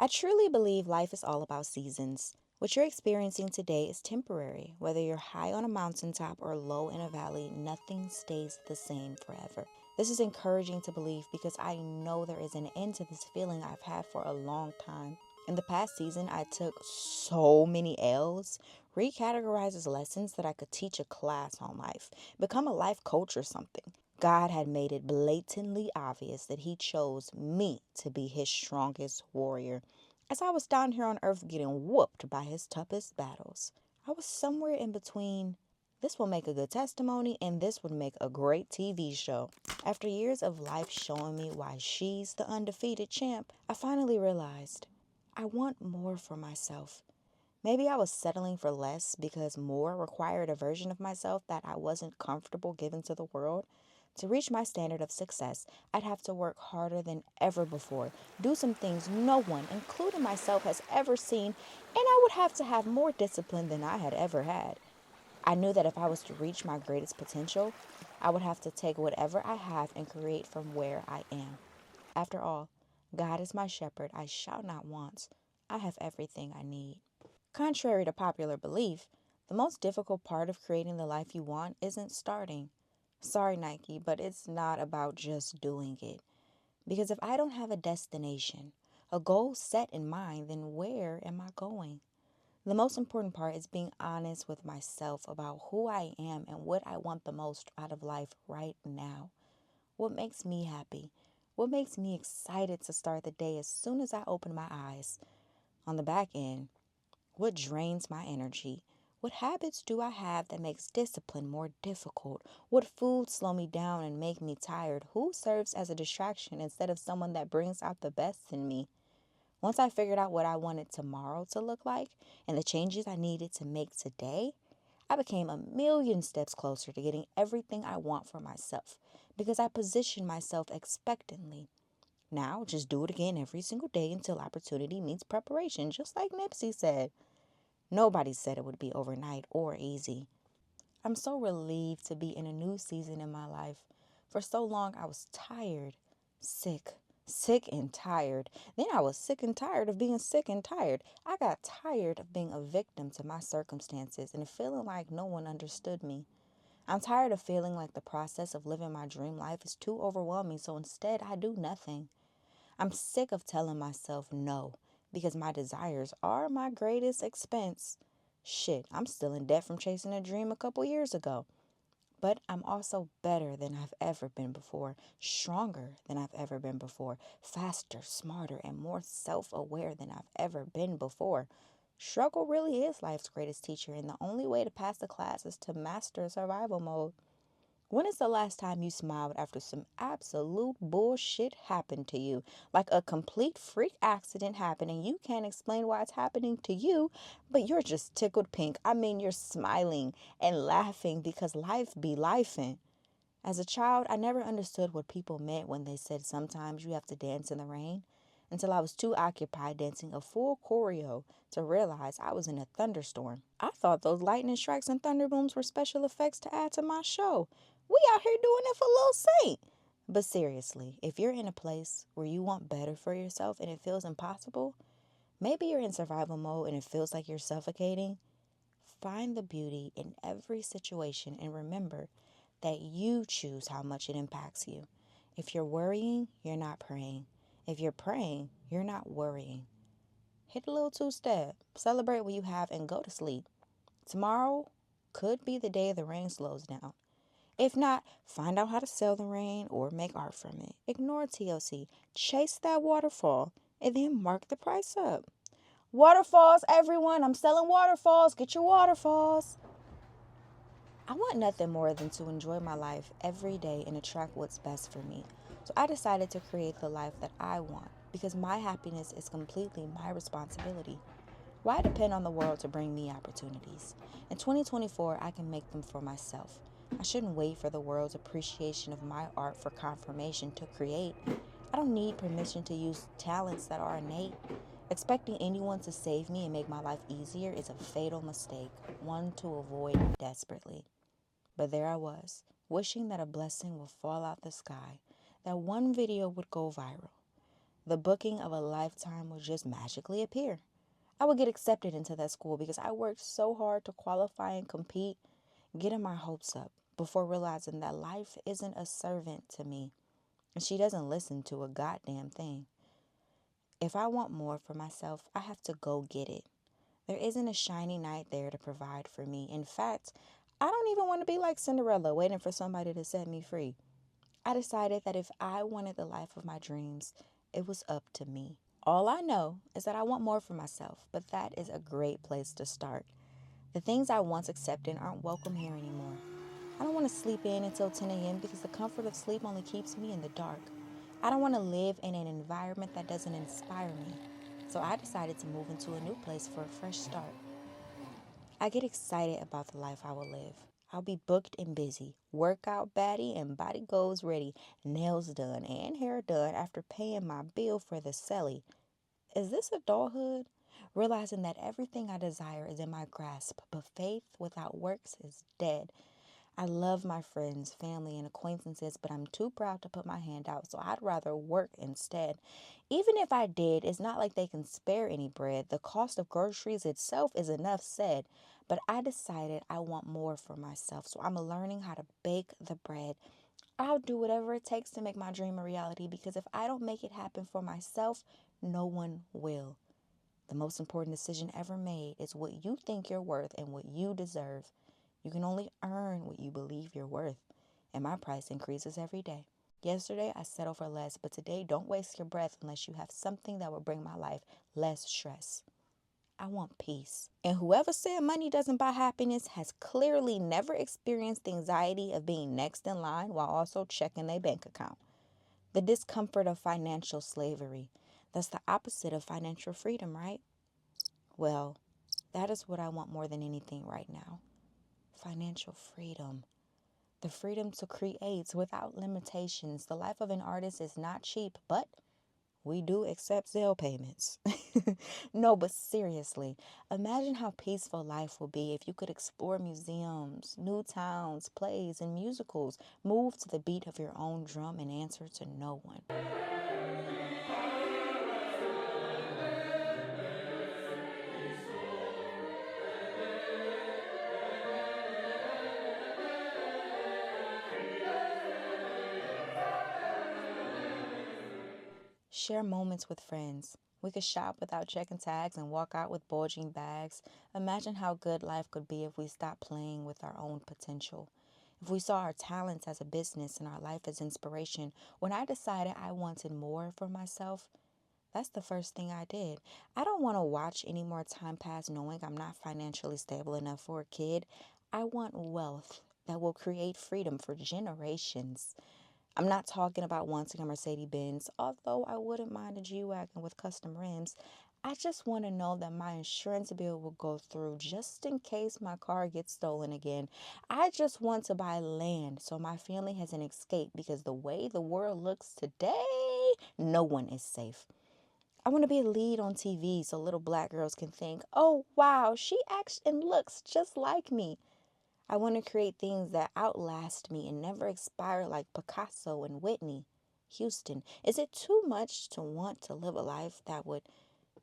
I truly believe life is all about seasons. What you're experiencing today is temporary. Whether you're high on a mountaintop or low in a valley, nothing stays the same forever. This is encouraging to believe because I know there is an end to this feeling I've had for a long time. In the past season, I took so many L's, recategorized as lessons that I could teach a class on life, become a life coach or something. God had made it blatantly obvious that He chose me to be His strongest warrior. As I was down here on earth getting whooped by His toughest battles, I was somewhere in between. This will make a good testimony, and this would make a great TV show. After years of life showing me why she's the undefeated champ, I finally realized I want more for myself. Maybe I was settling for less because more required a version of myself that I wasn't comfortable giving to the world. To reach my standard of success, I'd have to work harder than ever before, do some things no one, including myself, has ever seen, and I would have to have more discipline than I had ever had. I knew that if I was to reach my greatest potential, I would have to take whatever I have and create from where I am. After all, God is my shepherd, I shall not want. I have everything I need. Contrary to popular belief, the most difficult part of creating the life you want isn't starting. Sorry, Nike, but it's not about just doing it. Because if I don't have a destination, a goal set in mind, then where am I going? The most important part is being honest with myself about who I am and what I want the most out of life right now. What makes me happy? What makes me excited to start the day as soon as I open my eyes? On the back end, what drains my energy? What habits do I have that makes discipline more difficult? What foods slow me down and make me tired? Who serves as a distraction instead of someone that brings out the best in me? Once I figured out what I wanted tomorrow to look like and the changes I needed to make today, I became a million steps closer to getting everything I want for myself because I positioned myself expectantly. Now, just do it again every single day until opportunity meets preparation, just like Nipsey said. Nobody said it would be overnight or easy. I'm so relieved to be in a new season in my life. For so long, I was tired, sick and tired. Then I was sick and tired of being sick and tired. I got tired of being a victim to my circumstances and feeling like no one understood me. I'm tired of feeling like the process of living my dream life is too overwhelming, so instead I do nothing. I'm sick of telling myself no because my desires are my greatest expense. Shit, I'm still in debt from chasing a dream a couple years ago. But I'm also better than I've ever been before, stronger than I've ever been before, faster, smarter, and more self-aware than I've ever been before. Struggle really is life's greatest teacher, and the only way to pass the class is to master survival mode. When is the last time you smiled after some absolute bullshit happened to you? Like a complete freak accident happened and you can't explain why it's happening to you, but you're just tickled pink. I mean, you're smiling and laughing because life be lifing. As a child, I never understood what people meant when they said sometimes you have to dance in the rain until I was too occupied dancing a full choreo to realize I was in a thunderstorm. I thought those lightning strikes and thunder booms were special effects to add to my show. We out here doing it for Lil Saint. But seriously, if you're in a place where you want better for yourself and it feels impossible, maybe you're in survival mode and it feels like you're suffocating, find the beauty in every situation and remember that you choose how much it impacts you. If you're worrying, you're not praying. If you're praying, you're not worrying. Hit a little two-step, celebrate what you have, and go to sleep. Tomorrow could be the day the rain slows down. If not, find out how to sell the rain or make art from it. Ignore TLC, chase that waterfall, and then mark the price up. Waterfalls, everyone. I'm selling waterfalls. Get your waterfalls. I want nothing more than to enjoy my life every day and attract what's best for me. So I decided to create the life that I want because my happiness is completely my responsibility. Why depend on the world to bring me opportunities? In 2024, I can make them for myself. I shouldn't wait for the world's appreciation of my art for confirmation to create. I don't need permission to use talents that are innate. Expecting anyone to save me and make my life easier is a fatal mistake, one to avoid desperately. But there I was, wishing that a blessing would fall out the sky, that one video would go viral. the booking of a lifetime would just magically appear. I would get accepted into that school because I worked so hard to qualify and compete, getting my hopes up before realizing that life isn't a servant to me and she doesn't listen to a goddamn thing. If I want more for myself, I have to go get it. There isn't a shiny knight there to provide for me. In fact, I don't even want to be like Cinderella waiting for somebody to set me free. I decided that if I wanted the life of my dreams, it was up to me. All I know is that I want more for myself, but that is a great place to start. The things I once accepted aren't welcome here anymore. I don't want to sleep in until 10 a.m. because the comfort of sleep only keeps me in the dark. I don't want to live in an environment that doesn't inspire me. So I decided to move into a new place for a fresh start. I get excited about the life I will live. I'll be booked and busy, workout baddie and body goals ready, nails done and hair done after paying my bill for the celly. Is this adulthood? Realizing that everything I desire is in my grasp, but faith without works is dead. I love my friends, family, and acquaintances, but I'm too proud to put my hand out, so I'd rather work instead. Even if I did, it's not like they can spare any bread. The cost of groceries itself is enough said, but I decided I want more for myself, so I'm learning how to bake the bread. I'll do whatever it takes to make my dream a reality because if I don't make it happen for myself, no one will. The most important decision ever made is what you think you're worth and what you deserve. You can only earn what you believe you're worth, and my price increases every day. Yesterday, I settled for less, but today, don't waste your breath unless you have something that will bring my life less stress. I want peace. And whoever said money doesn't buy happiness has clearly never experienced the anxiety of being next in line while also checking their bank account. The discomfort of financial slavery. That's the opposite of financial freedom, right? Well, that is what I want more than anything right now. Financial freedom. The freedom to create without limitations. The life of an artist is not cheap, but we do accept Zelle payments. No, but seriously, imagine how peaceful life would be if you could explore museums, new towns, plays, and musicals, move to the beat of your own drum and answer to no one. Share moments with friends. We could shop without checking tags and walk out with bulging bags. Imagine how good life could be if we stopped playing with our own potential. If we saw our talents as a business and our life as inspiration. When I decided I wanted more for myself, that's the first thing I did. I don't want to watch any more time pass knowing I'm not financially stable enough for a kid. I want wealth that will create freedom for generations. I'm not talking about wanting a Mercedes Benz, although I wouldn't mind a G-Wagon with custom rims. I just want to know that my insurance bill will go through just in case my car gets stolen again. I just want to buy land so my family has an escape because the way the world looks today, no one is safe. I want to be a lead on TV so little black girls can think, oh, wow, she acts and looks just like me. I want to create things that outlast me and never expire like Picasso and Whitney Houston. Is it too much to want to live a life that would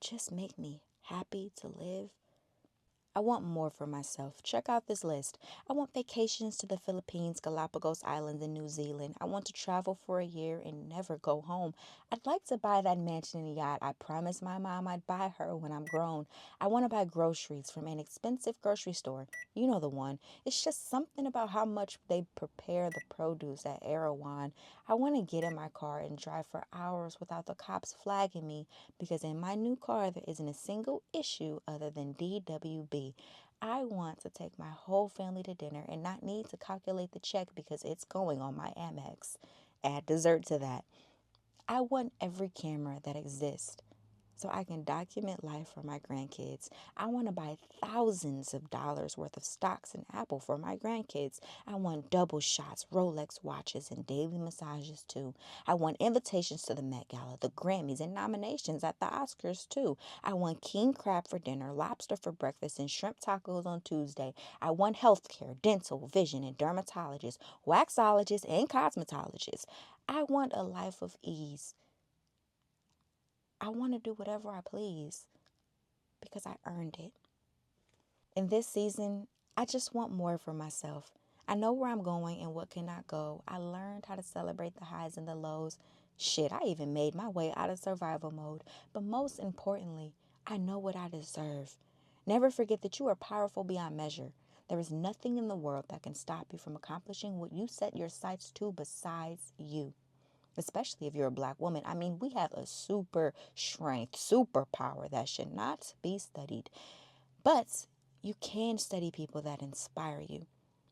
just make me happy to live? I want more for myself. Check out this list. I want vacations to the Philippines, Galapagos Islands, and New Zealand. I want to travel for a year and never go home. I'd like to buy that mansion and yacht I promised my mom I'd buy her when I'm grown. I want to buy groceries from an expensive grocery store. You know the one. It's just something about how much they prepare the produce at Erewhon. I want to get in my car and drive for hours without the cops flagging me because in my new car there isn't a single issue other than DWB. I want to take my whole family to dinner and not need to calculate the check because it's going on my Amex. Add dessert to that. I want every camera that exists so I can document life for my grandkids. I want to buy thousands of dollars worth of stocks in Apple for my grandkids. I want double shots, Rolex watches, and daily massages too. I want invitations to the Met Gala, the Grammys, and nominations at the Oscars too. I want king crab for dinner, lobster for breakfast, and shrimp tacos on Tuesday. I want healthcare, dental, vision, and dermatologists, waxologists, and cosmetologists. I want a life of ease. I want to do whatever I please because I earned it. In this season, I just want more for myself. I know where I'm going and what cannot go. I learned how to celebrate the highs and the lows. Shit, I even made my way out of survival mode. But most importantly, I know what I deserve. Never forget that you are powerful beyond measure. There is nothing in the world that can stop you from accomplishing what you set your sights to besides you. Especially if you're a black woman. I mean, we have a super strength, superpower that should not be studied. But you can study people that inspire you.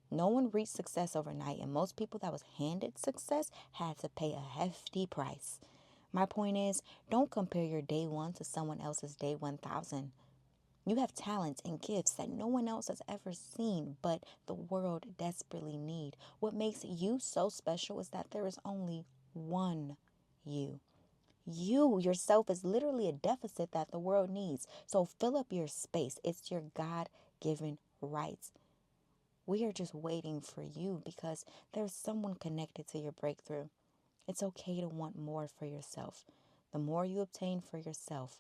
No one reached success overnight, and most people that was handed success had to pay a hefty price. My point is, don't compare your day one to someone else's day 1,000. You have talents and gifts that no one else has ever seen, but the world desperately need. What makes you so special is that there is only one you. You yourself is literally a deficit that the world needs. So fill up your space. It's your God-given right. We are just waiting for you because there's someone connected to your breakthrough. It's okay to want more for yourself. The more you obtain for yourself,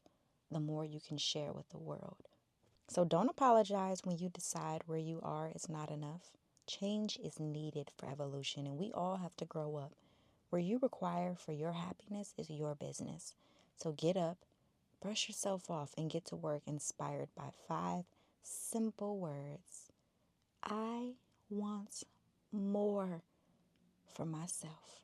the more you can share with the world. So don't apologize when you decide where you are is not enough. Change is needed for evolution, and we all have to grow up. Where you require for your happiness is your business. So get up, brush yourself off, and get to work inspired by 5 simple words. I want more for myself.